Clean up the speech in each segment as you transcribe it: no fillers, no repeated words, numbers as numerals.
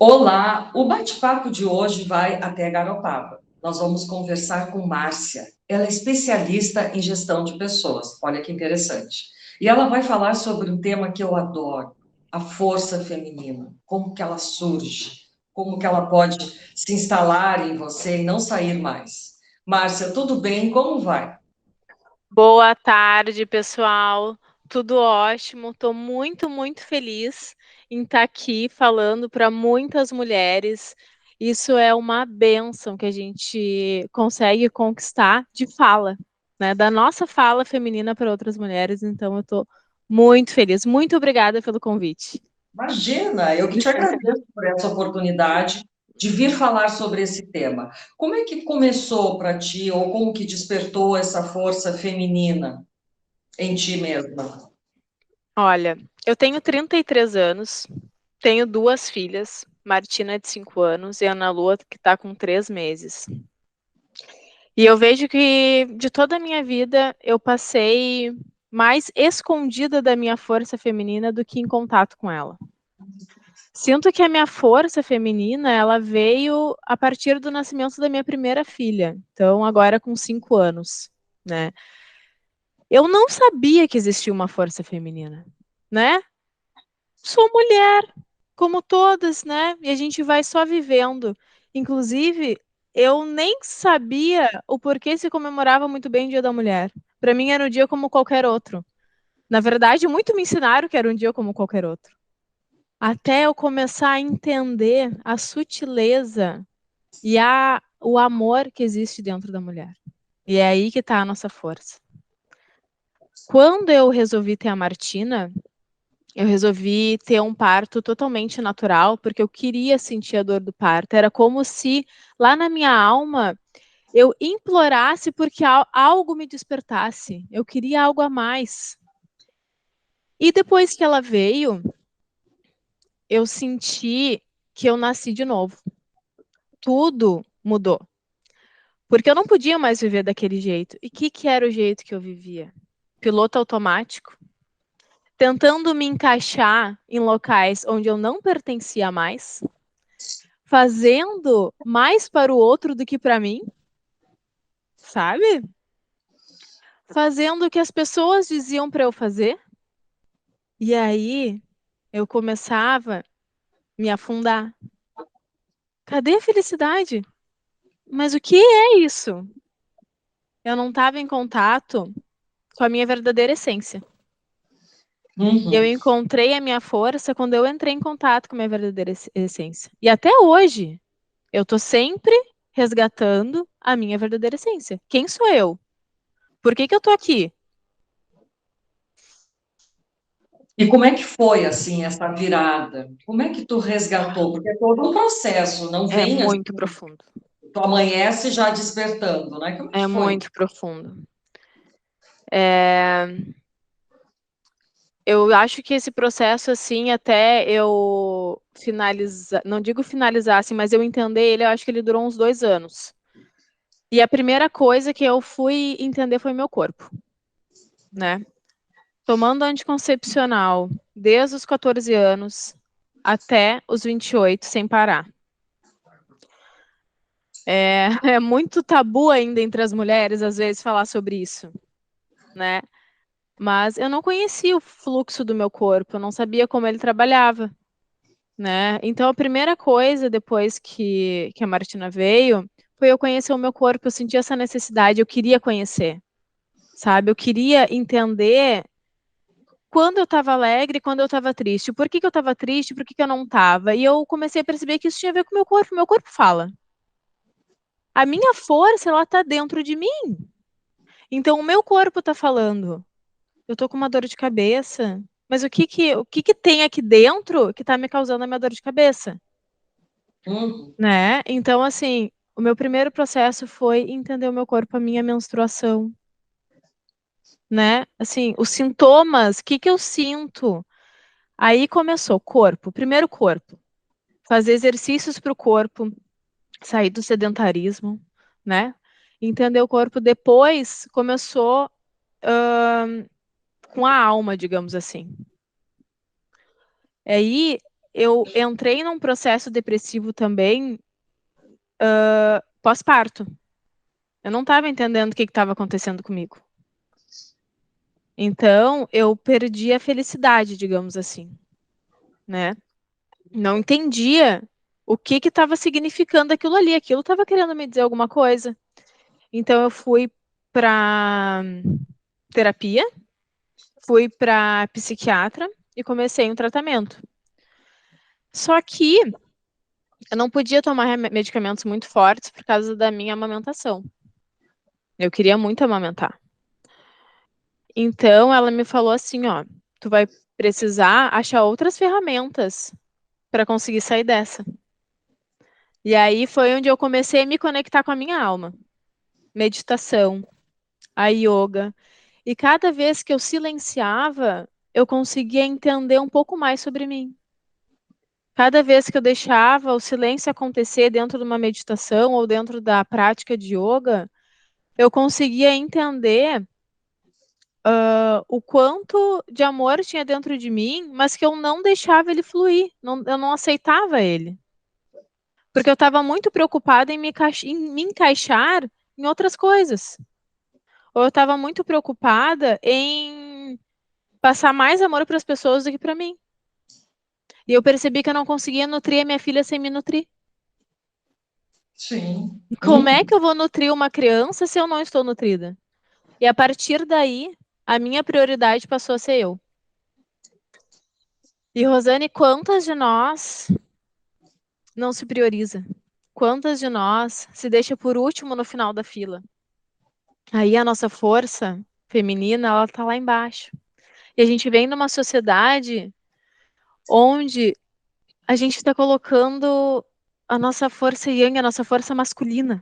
Olá, o bate-papo de hoje vai até Garopaba. Nós vamos conversar com Márcia. Ela é especialista em gestão de pessoas. Olha que interessante. E ela vai falar sobre um tema que eu adoro, a força feminina. Como que ela surge, como que ela pode se instalar em você e não sair mais. Márcia, tudo bem? Como vai? Boa tarde, pessoal. Tudo ótimo. Estou muito, muito feliz em estar aqui falando para muitas mulheres. Isso é uma bênção que a gente consegue conquistar de fala, né? Da nossa fala feminina para outras mulheres. Então, eu estou muito feliz. Muito obrigada pelo convite. Imagina, eu que te agradeço por essa oportunidade de vir falar sobre esse tema. Como é que começou para ti, ou como que despertou essa força feminina em ti mesma? Olha, eu tenho 33 anos, tenho duas filhas, Martina, de 5 anos, e Ana Lua, que está com 3 meses. E eu vejo que de toda a minha vida eu passei mais escondida da minha força feminina do que em contato com ela. Sinto que a minha força feminina, ela veio a partir do nascimento da minha primeira filha. Então, agora com 5 anos, né? Eu não sabia que existia uma força feminina, né? Sou mulher, como todas, né? E a gente vai só vivendo. Inclusive, eu nem sabia o porquê se comemorava muito bem o Dia da Mulher. Para mim era um dia como qualquer outro. Na verdade, muito me ensinaram que era um dia como qualquer outro. Até eu começar a entender a sutileza e o amor que existe dentro da mulher. E é aí que está a nossa força. Quando eu resolvi ter a Martina, eu resolvi ter um parto totalmente natural, porque eu queria sentir a dor do parto. Era como se lá na minha alma eu implorasse porque algo me despertasse. Eu queria algo a mais. E depois que ela veio, eu senti que eu nasci de novo. Tudo mudou. Porque eu não podia mais viver daquele jeito. E o que era o jeito que eu vivia? Piloto automático, tentando me encaixar em locais onde eu não pertencia mais, fazendo mais para o outro do que para mim, sabe? Fazendo o que as pessoas diziam para eu fazer. E aí eu começava a me afundar. Cadê a felicidade? Mas o que é isso? Eu não estava em contato com a minha verdadeira essência. Eu Uhum. encontrei a minha força quando eu entrei em contato com a minha verdadeira essência. E até hoje, eu tô sempre resgatando a minha verdadeira essência. Quem sou eu? Por que que eu tô aqui? E como é que foi, assim, essa virada? Como é que tu resgatou? Porque é todo um processo, não É vem assim, muito profundo. tu amanhece já despertando, né? Como é que É foi? muito profundo. É, eu acho que esse processo, assim, até eu finalizar, não digo finalizar, assim, mas eu entender ele, eu acho que ele durou uns 2 anos. E a primeira coisa que eu fui entender foi meu corpo, né? Tomando anticoncepcional desde os 14 anos até os 28, sem parar. É, é muito tabu ainda entre as mulheres, às vezes, falar sobre isso, né? Mas eu não conhecia o fluxo do meu corpo, eu não sabia como ele trabalhava, né? Então, a primeira coisa depois que a Martina veio foi eu conhecer o meu corpo, eu senti essa necessidade, eu queria conhecer, sabe? Eu queria entender quando eu estava alegre, quando eu estava triste. Por que que eu estava triste, por que que eu não estava? E eu comecei a perceber que isso tinha a ver com o meu corpo fala. A minha força, ela está dentro de mim. Então, o meu corpo está falando. Eu tô com uma dor de cabeça, mas o que que tem aqui dentro que está me causando a minha dor de cabeça? Uhum. Né? Então, assim, o meu primeiro processo foi entender o meu corpo, a minha menstruação, né? Assim, os sintomas, o que que eu sinto? Aí começou, corpo, primeiro corpo, fazer exercícios para o corpo, sair do sedentarismo, né? Entender o corpo. Depois começou com a alma, digamos assim. Aí eu entrei num processo depressivo também, pós-parto. Eu não estava entendendo o que estava acontecendo comigo. Então, eu perdi a felicidade, digamos assim, né? Não entendia o que estava significando aquilo ali. Aquilo estava querendo me dizer alguma coisa. Então, eu fui para terapia, fui para psiquiatra e comecei um tratamento. Só que eu não podia tomar medicamentos muito fortes por causa da minha amamentação. Eu queria muito amamentar. Então, ela me falou assim, ó, tu vai precisar achar outras ferramentas para conseguir sair dessa. E aí foi onde eu comecei a me conectar com a minha alma. Meditação, a yoga. E cada vez que eu silenciava, eu conseguia entender um pouco mais sobre mim. Cada vez que eu deixava o silêncio acontecer dentro de uma meditação ou dentro da prática de yoga, eu conseguia entender o quanto de amor tinha dentro de mim, mas que eu não deixava ele fluir, eu não aceitava ele. Porque eu estava muito preocupada em me encaixar em outras coisas. Ou eu estava muito preocupada em passar mais amor para as pessoas do que para mim. E eu percebi que eu não conseguia nutrir a minha filha sem me nutrir. Sim. Como é que eu vou nutrir uma criança se eu não estou nutrida? E a partir daí, a minha prioridade passou a ser eu. E Rosane, quantas de nós não se prioriza? Quantas de nós se deixa por último no final da fila? Aí a nossa força feminina, ela tá lá embaixo. E a gente vem numa sociedade onde a gente está colocando a nossa força yang, a nossa força masculina.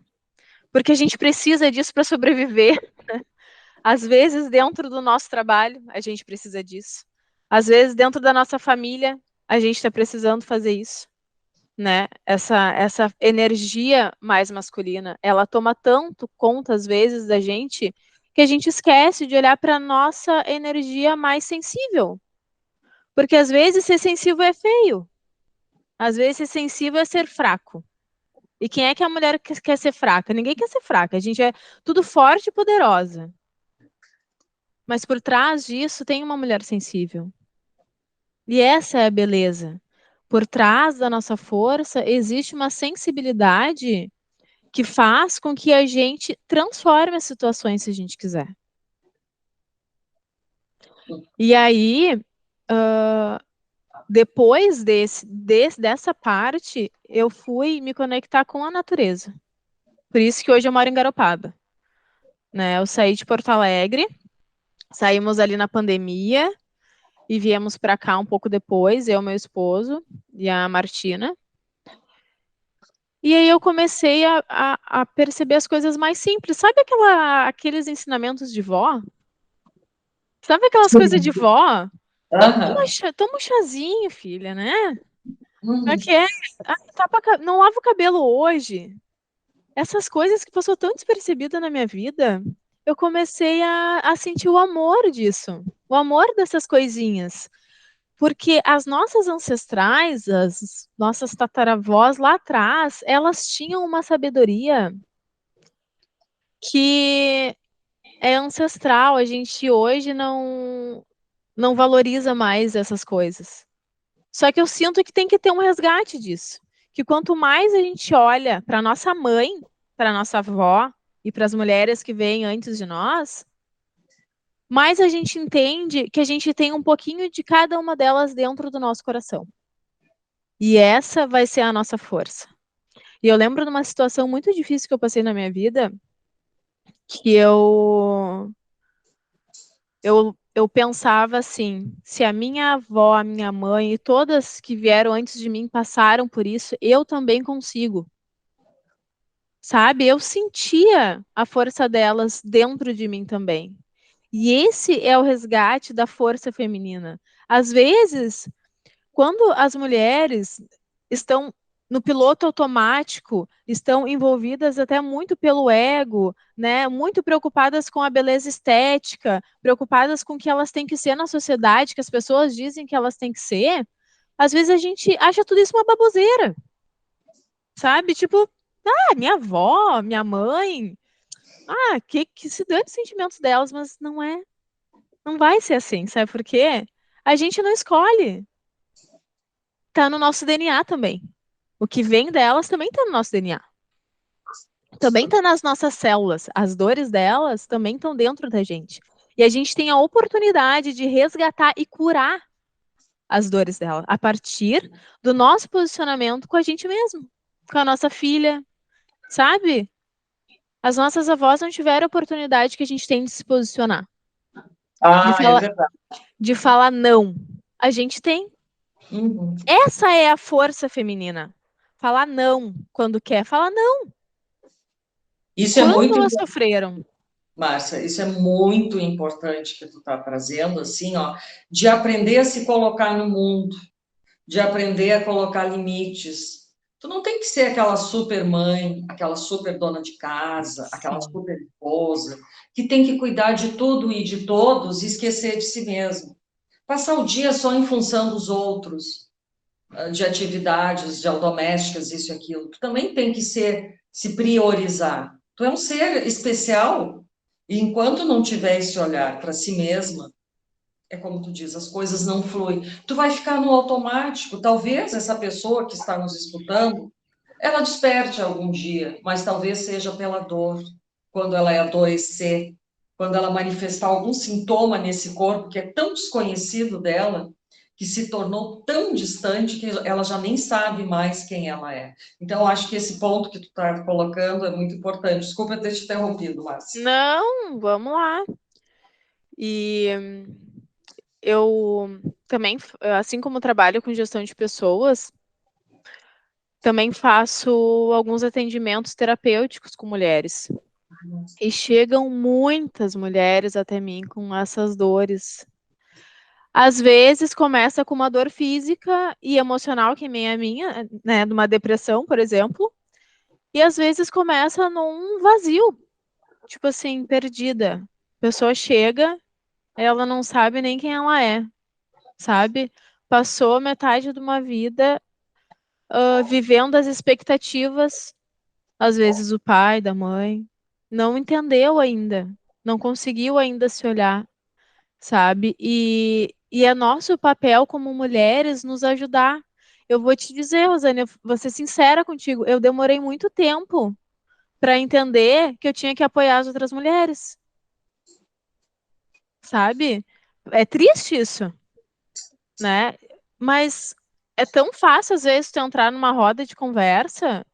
Porque a gente precisa disso para sobreviver. Às vezes, dentro do nosso trabalho, a gente precisa disso. Às vezes, dentro da nossa família, a gente está precisando fazer isso. Né? Essa energia mais masculina, ela toma tanto conta, às vezes, da gente, que a gente esquece de olhar para a nossa energia mais sensível. Porque, às vezes, ser sensível é feio. Às vezes, ser sensível é ser fraco. E quem é que a mulher quer ser fraca? Ninguém quer ser fraca. A gente é tudo forte e poderosa. Mas por trás disso tem uma mulher sensível. E essa é a beleza. Por trás da nossa força existe uma sensibilidade que faz com que a gente transforme as situações se a gente quiser. E aí, depois dessa parte, eu fui me conectar com a natureza. Por isso que hoje eu moro em Garopaba. Né? Eu saí de Porto Alegre, saímos ali na pandemia e viemos para cá um pouco depois, eu, meu esposo e a Martina. E aí eu comecei a perceber as coisas mais simples. Sabe aqueles ensinamentos de vó? Sabe aquelas coisas de Sim. vó? Aham. Toma um chazinho, filha, né? Uhum. Aqui é, não lava o cabelo hoje. Essas coisas que passou tão despercebida na minha vida, eu comecei a sentir o amor disso. O amor dessas coisinhas. Porque as nossas ancestrais, as nossas tataravós lá atrás, elas tinham uma sabedoria que é ancestral. A gente hoje não valoriza mais essas coisas. Só que eu sinto que tem que ter um resgate disso. Que quanto mais a gente olha para nossa mãe, para nossa avó e para as mulheres que vêm antes de nós, mais a gente entende que a gente tem um pouquinho de cada uma delas dentro do nosso coração. E essa vai ser a nossa força. E eu lembro de uma situação muito difícil que eu passei na minha vida, que eu pensava assim, se a minha avó, a minha mãe e todas que vieram antes de mim passaram por isso, eu também consigo. Sabe? Eu sentia a força delas dentro de mim também. E esse é o resgate da força feminina. Às vezes, quando as mulheres estão no piloto automático, estão envolvidas até muito pelo ego, né? Muito preocupadas com a beleza estética, preocupadas com o que elas têm que ser na sociedade, que as pessoas dizem que elas têm que ser. Às vezes a gente acha tudo isso uma baboseira, sabe? Tipo, minha avó, minha mãe, que se dane os sentimentos delas, mas não é, não vai ser assim, sabe por quê? A gente não escolhe, tá no nosso DNA também. O que vem delas também tá no nosso DNA. Também tá nas nossas células. As dores delas também estão dentro da gente. E a gente tem a oportunidade de resgatar e curar as dores dela a partir do nosso posicionamento com a gente mesmo, com a nossa filha, sabe? As nossas avós não tiveram a oportunidade que a gente tem de se posicionar, de Ah, é falar, verdade. de falar não. A gente tem. Uhum. Essa é a força feminina. Falar não quando quer. Falar não Isso é quando muito, elas sofreram. Márcia, isso é muito importante que tu está trazendo, assim, ó, de aprender a se colocar no mundo, de aprender a colocar limites. Tu não tem que ser aquela super mãe, aquela super dona de casa, aquela Sim. super esposa, que tem que cuidar de tudo e de todos e esquecer de si mesmo. Passar o dia só em função dos outros, de atividades, de domésticas, isso e aquilo. Tu também tem que se priorizar. Tu é um ser especial e enquanto não tiver esse olhar para si mesma, é como tu diz, as coisas não fluem. Tu vai ficar no automático. Talvez essa pessoa que está nos escutando, ela desperte algum dia, mas talvez seja pela dor, quando ela adoecer, quando ela manifestar algum sintoma nesse corpo que é tão desconhecido dela, que se tornou tão distante que ela já nem sabe mais quem ela é. Então, acho que esse ponto que tu está colocando é muito importante. Desculpa ter te interrompido, Márcia. Não, vamos lá. E eu também, assim como trabalho com gestão de pessoas, também faço alguns atendimentos terapêuticos com mulheres. E chegam muitas mulheres até mim com essas dores. Às vezes começa com uma dor física e emocional, que nem a minha, né, de uma depressão, por exemplo, e às vezes começa num vazio, tipo assim, perdida. A pessoa chega, ela não sabe nem quem ela é, sabe? Passou metade de uma vida vivendo as expectativas, às vezes o pai, da mãe, não entendeu ainda, não conseguiu ainda se olhar, sabe? E é nosso papel como mulheres nos ajudar. Eu vou te dizer, Rosane, eu vou ser sincera contigo, eu demorei muito tempo para entender que eu tinha que apoiar as outras mulheres, sabe? É triste isso, né? Mas é tão fácil, às vezes, tu entrar numa roda de conversa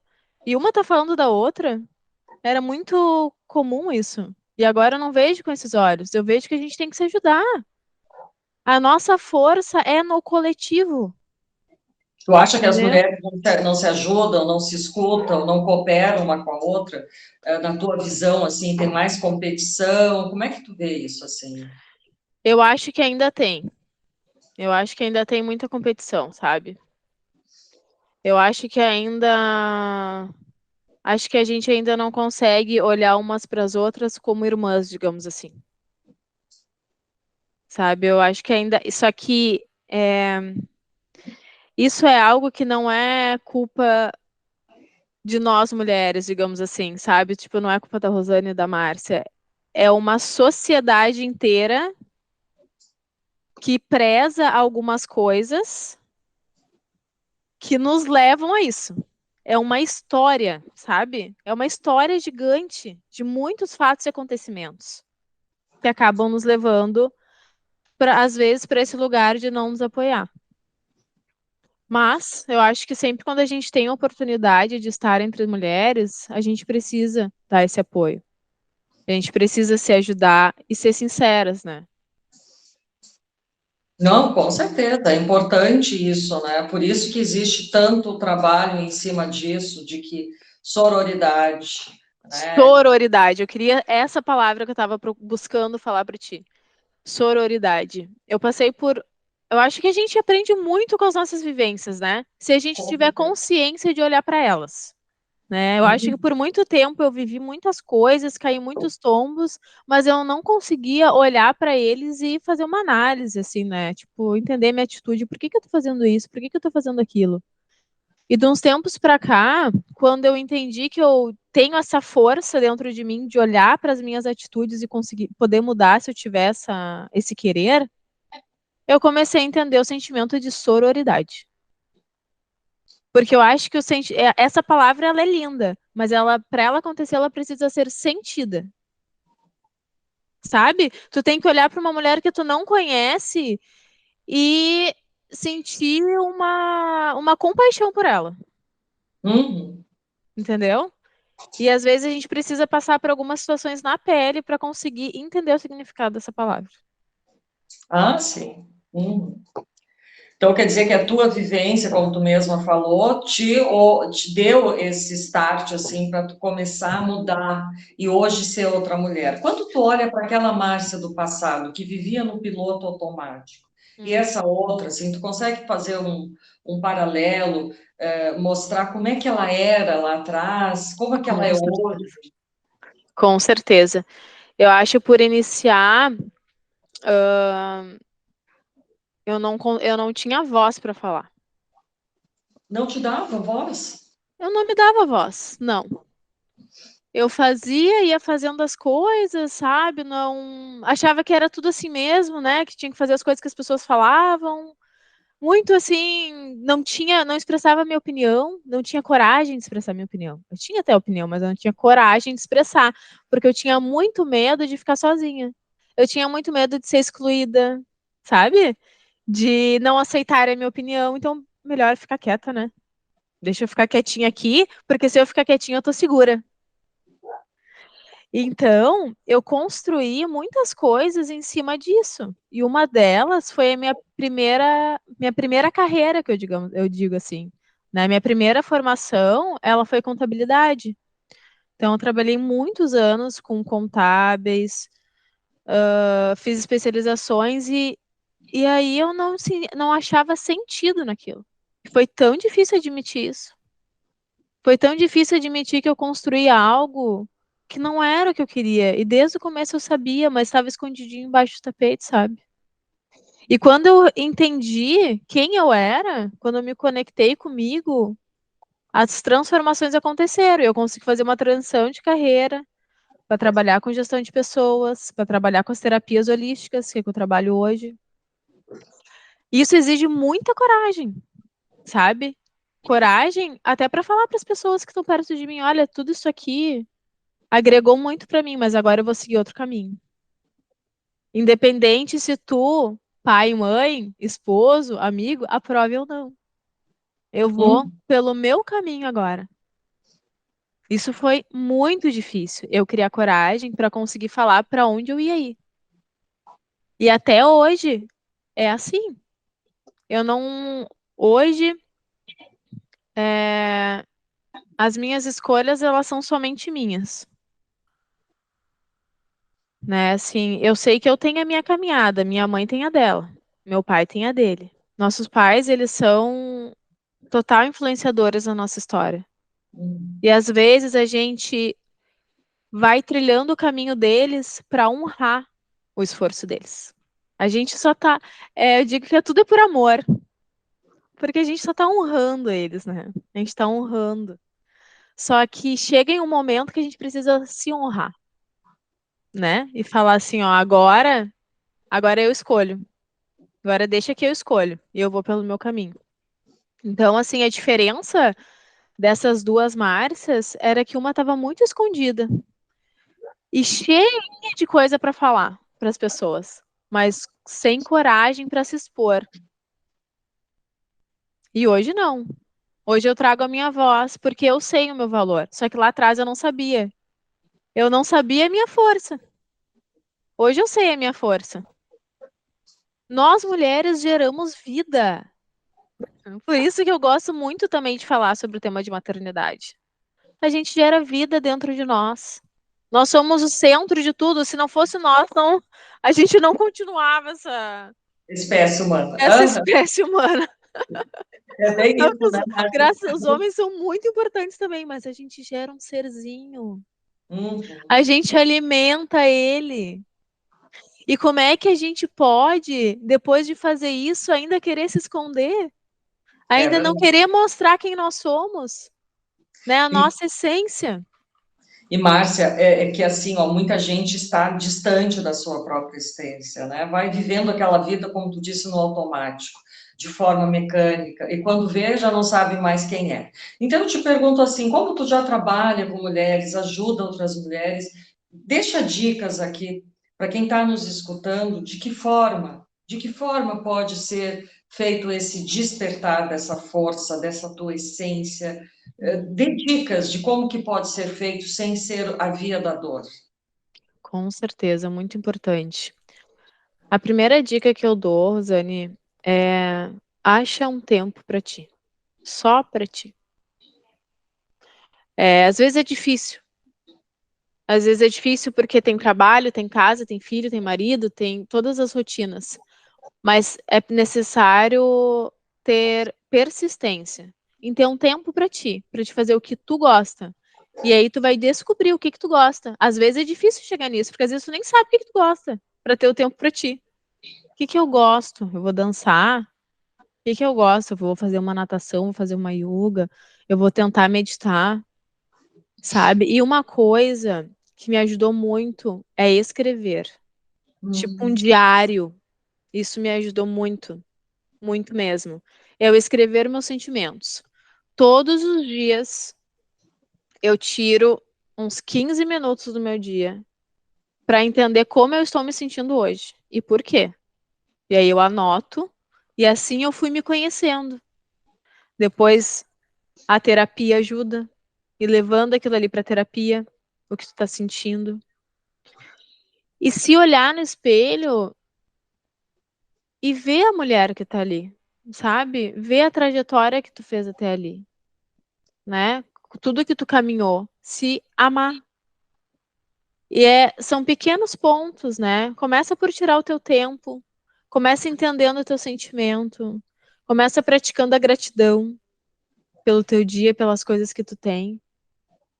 e uma tá falando da outra. Era muito comum isso. E agora eu não vejo com esses olhos. Eu vejo que a gente tem que se ajudar. A nossa força é no coletivo, Tu acha que as entendeu? mulheres não se ajudam, não se escutam, não cooperam uma com a outra? Na tua visão, assim, tem mais competição? Como é que tu vê isso, assim? Eu acho que ainda tem. Eu acho que ainda tem muita competição, sabe? Eu acho que ainda. Acho que a gente ainda não consegue olhar umas para as outras como irmãs, digamos assim. Sabe? Eu acho que ainda. Isso aqui é. Isso é algo que não é culpa de nós mulheres, digamos assim, sabe? Tipo, não é culpa da Rosane e da Márcia. É uma sociedade inteira que preza algumas coisas que nos levam a isso. É uma história, sabe? É uma história gigante de muitos fatos e acontecimentos que acabam nos levando, às vezes, para esse lugar de não nos apoiar. Mas eu acho que sempre quando a gente tem a oportunidade de estar entre mulheres, a gente precisa dar esse apoio. A gente precisa se ajudar e ser sinceras, né? Não, com certeza, é importante isso, né? Por isso que existe tanto trabalho em cima disso, de que sororidade, né? Sororidade. Eu queria essa palavra que eu estava buscando falar para ti. Sororidade. Eu passei por. Eu acho que a gente aprende muito com as nossas vivências, né? Se a gente Com tiver certeza. consciência de olhar para elas. né? Eu acho que por muito tempo eu vivi muitas coisas, caí em muitos tombos, mas eu não conseguia olhar para eles e fazer uma análise, assim, né? Tipo, entender minha atitude, por que que eu tô fazendo isso? Por que que eu tô fazendo aquilo? E de uns tempos para cá, quando eu entendi que eu tenho essa força dentro de mim de olhar para as minhas atitudes e conseguir poder mudar se eu tiver esse querer, eu comecei a entender o sentimento de sororidade. Porque eu acho que essa palavra ela é linda, mas ela para ela acontecer ela precisa ser sentida. Sabe? Tu tem que olhar para uma mulher que tu não conhece e sentir uma compaixão por ela, Uhum. entendeu? E às vezes a gente precisa passar por algumas situações na pele para conseguir entender o significado dessa palavra. Ah, sim. Uhum. Então, quer dizer que a tua vivência, como tu mesma falou, te deu esse start, assim, para tu começar a mudar e hoje ser outra mulher. Quando tu olha para aquela Márcia do passado, que vivia no piloto automático, e Hum. essa outra, assim, tu consegue fazer um paralelo, mostrar como é que ela era lá atrás, como é que ela Com é hoje? certeza. Com certeza. Eu acho por iniciar, eu não tinha voz para falar. Não te dava voz? Eu não me dava voz, não. Eu fazia, ia fazendo as coisas, sabe? Não achava que era tudo assim mesmo, né? Que tinha que fazer as coisas que as pessoas falavam. Muito assim, não expressava minha opinião, não tinha coragem de expressar minha opinião. Eu tinha até opinião, mas eu não tinha coragem de expressar, porque eu tinha muito medo de ficar sozinha. Eu tinha muito medo de ser excluída, sabe? De não aceitar a minha opinião, então melhor ficar quieta, né? Deixa eu ficar quietinha aqui, porque se eu ficar quietinha eu tô segura. Então, eu construí muitas coisas em cima disso. E uma delas foi a minha primeira carreira, que eu digo assim. Na minha primeira formação, ela foi contabilidade. Então, eu trabalhei muitos anos com contábeis, fiz especializações e aí eu não achava sentido naquilo. Foi tão difícil admitir isso. Foi tão difícil admitir que eu construí algo que não era o que eu queria. E desde o começo eu sabia, mas estava escondidinho embaixo do tapete, sabe? E quando eu entendi quem eu era, quando eu me conectei comigo, as transformações aconteceram. Eu consegui fazer uma transição de carreira para trabalhar com gestão de pessoas, para trabalhar com as terapias holísticas, que é que eu trabalho hoje. E isso exige muita coragem, sabe? Coragem até para falar para as pessoas que estão perto de mim, olha, tudo isso aqui agregou muito pra mim, mas agora eu vou seguir outro caminho. Independente se tu, pai, mãe, esposo, amigo, aprove ou não. Eu vou Hum. pelo meu caminho agora. Isso foi muito difícil. Eu criar coragem para conseguir falar para onde eu ia ir. E até hoje é assim. Eu não. Hoje, é, as minhas escolhas, elas são somente minhas. Né? Assim, eu sei que eu tenho a minha caminhada, minha mãe tem a dela, meu pai tem a dele. Nossos pais, eles são total influenciadores na nossa história. Hum. E às vezes a gente vai trilhando o caminho deles para honrar o esforço deles. A gente só tá, eu digo que tudo é por amor, porque a gente só tá honrando eles, né? A gente tá honrando. Só que chega em um momento que a gente precisa se honrar, né? E falar assim, ó, agora eu escolho. Agora deixa que eu escolho e eu vou pelo meu caminho. Então, assim, a diferença dessas duas Márcias era que uma estava muito escondida e cheia de coisa para falar para as pessoas, mas sem coragem para se expor. E hoje não. Hoje eu trago a minha voz porque eu sei o meu valor. Só que lá atrás eu não sabia. Eu não sabia a minha força. Hoje eu sei a minha força. Nós mulheres geramos vida. Por isso que eu gosto muito também de falar sobre o tema de maternidade. A gente gera vida dentro de nós. Nós somos o centro de tudo. Se não fosse nós, a gente não continuava Espécie humana. essa Aham. espécie humana. É bem isso, né, Márcia? Graças, os homens são muito importantes também, mas a gente gera um serzinho. Uhum. A gente alimenta ele. E como é que a gente pode, depois de fazer isso, ainda querer se esconder? É Ainda não verdade. querer mostrar quem nós somos, né? A E, nossa essência. e Márcia, é que assim, ó, muita gente está distante da sua própria existência, né? Vai vivendo aquela vida, como tu disse, no automático, de forma mecânica, e quando vê, já não sabe mais quem é. Então, eu te pergunto assim, como tu já trabalha com mulheres, ajuda outras mulheres, deixa dicas aqui para quem está nos escutando, de que forma pode ser feito esse despertar dessa força, dessa tua essência, dê dicas de como que pode ser feito sem ser a via da dor. Com certeza, muito importante. A primeira dica que eu dou, Rosane, é acha um tempo para ti, só para ti. Às vezes é difícil. Às vezes é difícil porque tem trabalho, tem casa, tem filho, tem marido, tem todas as rotinas. Mas é necessário ter persistência em ter um tempo para te fazer o que tu gosta. E aí tu vai descobrir o que tu gosta. Às vezes é difícil chegar nisso, porque às vezes tu nem sabe o que tu gosta, para ter o tempo para ti. O que eu gosto? Eu vou dançar. O que eu gosto? Eu vou fazer uma natação, vou fazer uma yoga, eu vou tentar meditar, sabe? E uma coisa que me ajudou muito é escrever, tipo um Hum, diário. Isso me ajudou muito, muito mesmo. Eu escrever meus sentimentos. Todos os dias eu tiro uns 15 minutos do meu dia para entender como eu estou me sentindo hoje e por quê. E aí eu anoto e assim eu fui me conhecendo. Depois a terapia ajuda e levando aquilo ali para terapia, o que tu tá sentindo. E se olhar no espelho e ver a mulher que tá ali, sabe? Ver a trajetória que tu fez até ali, né? Tudo que tu caminhou, se amar. E são pequenos pontos, né? Começa por tirar o teu tempo, começa entendendo o teu sentimento, começa praticando a gratidão pelo teu dia, pelas coisas que tu tem,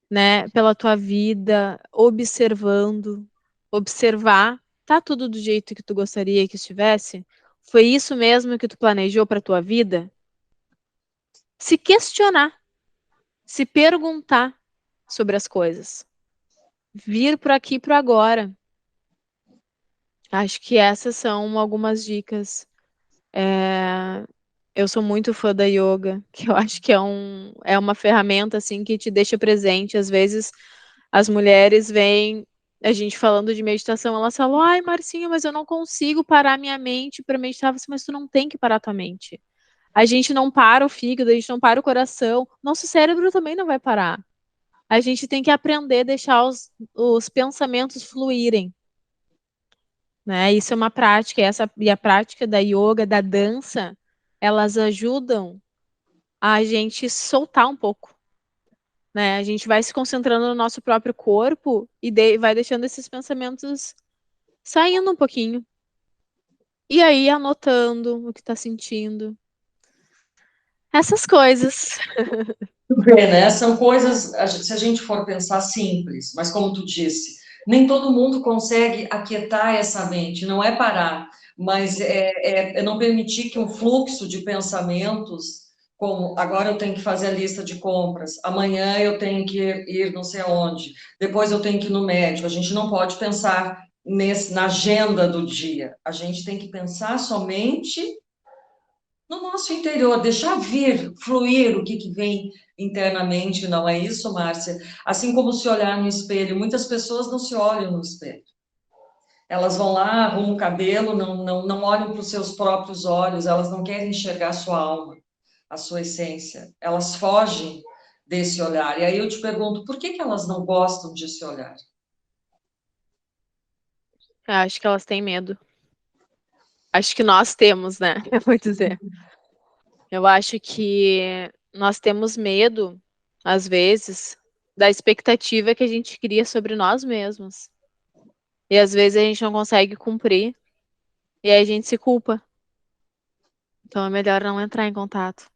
né? Pela tua vida, observando, observar, tá tudo do jeito que tu gostaria que estivesse? Foi isso mesmo que tu planejou para tua vida? Se questionar, se perguntar sobre as coisas, vir por aqui pro agora. Acho que essas são algumas dicas. É, Eu sou muito fã da yoga, que eu acho que é uma ferramenta assim que te deixa presente. Às vezes as mulheres veem a gente falando de meditação, elas falam: "Ai, Marcinha, mas eu não consigo parar minha mente para meditar". Assim, mas tu não tem que parar tua mente. A gente não para o fígado, a gente não para o coração, nosso cérebro também não vai parar. A gente tem que aprender a deixar os pensamentos fluírem, né? Isso é uma prática, e a prática da yoga, da dança, elas ajudam a gente soltar um pouco, né? A gente vai se concentrando no nosso próprio corpo e vai deixando esses pensamentos saindo um pouquinho. E aí anotando o que tá sentindo. Essas coisas. tu vê, né? São coisas, se a gente for pensar, simples, mas como tu disse, nem todo mundo consegue aquietar essa mente, não é parar, mas é não permitir que um fluxo de pensamentos, como agora eu tenho que fazer a lista de compras, amanhã eu tenho que ir não sei aonde, depois eu tenho que ir no médico, a gente não pode pensar na agenda do dia, a gente tem que pensar somente no nosso interior, deixar vir, fluir o que vem internamente, não é isso, Márcia? Assim como se olhar no espelho, muitas pessoas não se olham no espelho. Elas vão lá, arrumam o cabelo, não olham para os seus próprios olhos, elas não querem enxergar a sua alma, a sua essência. Elas fogem desse olhar. E aí eu te pergunto, por que elas não gostam de se olhar? Eu acho que elas têm medo. Acho que nós temos, né? Eu vou dizer. Eu acho que nós temos medo, às vezes, da expectativa que a gente cria sobre nós mesmos. E às vezes a gente não consegue cumprir, e aí a gente se culpa. Então é melhor não entrar em contato.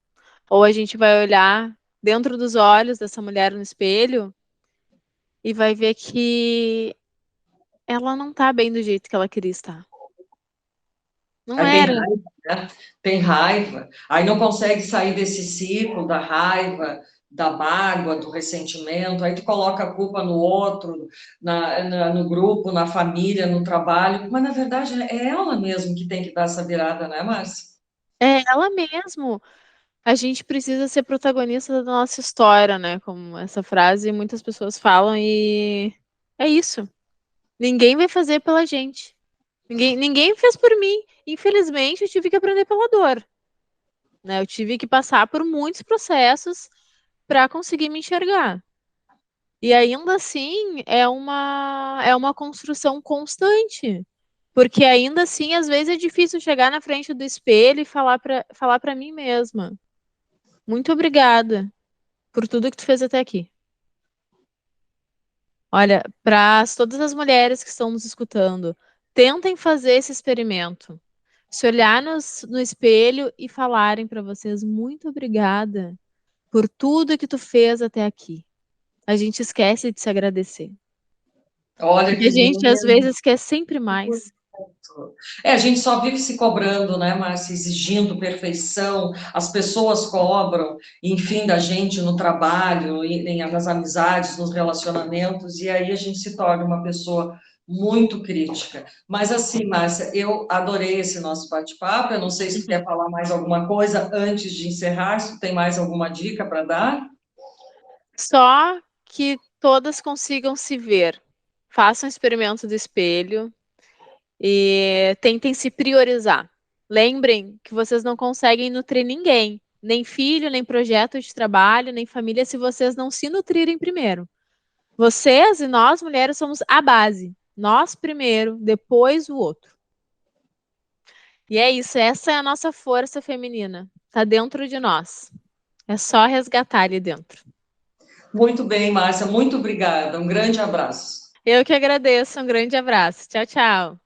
Ou a gente vai olhar dentro dos olhos dessa mulher no espelho e vai ver que ela não tá bem do jeito que ela queria estar. Não Aí tem era. raiva, né? Tem raiva, aí não consegue sair desse ciclo da raiva, da mágoa, do ressentimento, aí tu coloca a culpa no outro, no grupo, na família, no trabalho, mas na verdade é ela mesmo que tem que dar essa virada, né, Márcia? É ela mesmo. A gente precisa ser protagonista da nossa história, né? Como essa frase muitas pessoas falam e é isso. Ninguém vai fazer pela gente. Ninguém fez por mim. Infelizmente, eu tive que aprender pela dor, né? Eu tive que passar por muitos processos para conseguir me enxergar. E ainda assim, é uma construção constante. Porque ainda assim, às vezes é difícil chegar na frente do espelho e falar para mim mesma. Muito obrigada por tudo que tu fez até aqui. Olha, para todas as mulheres que estão nos escutando, tentem fazer esse experimento. Se olhar no espelho e falarem para vocês muito obrigada por tudo que tu fez até aqui. A gente esquece de se agradecer. Olha Porque a que gente às lindo. vezes quer sempre mais. É, a gente só vive se cobrando, né, Márcia? Exigindo perfeição, as pessoas cobram, enfim, da gente no trabalho, nas amizades, nos relacionamentos, e aí a gente se torna uma pessoa muito crítica. Mas assim, Márcia, eu adorei esse nosso bate-papo. Eu não sei se tu quer falar mais alguma coisa antes de encerrar, se tu tem mais alguma dica para dar. Só que todas consigam se ver. Façam o experimento do espelho e tentem se priorizar. Lembrem que vocês não conseguem nutrir ninguém, nem filho, nem projeto de trabalho, nem família, se vocês não se nutrirem primeiro. Vocês e nós, mulheres, somos a base. Nós primeiro, depois o outro. E é isso, essa é a nossa força feminina. Tá dentro de nós. É só resgatar ali dentro. Muito bem, Márcia, muito obrigada. Um grande abraço. Eu que agradeço. Um grande abraço. Tchau, tchau.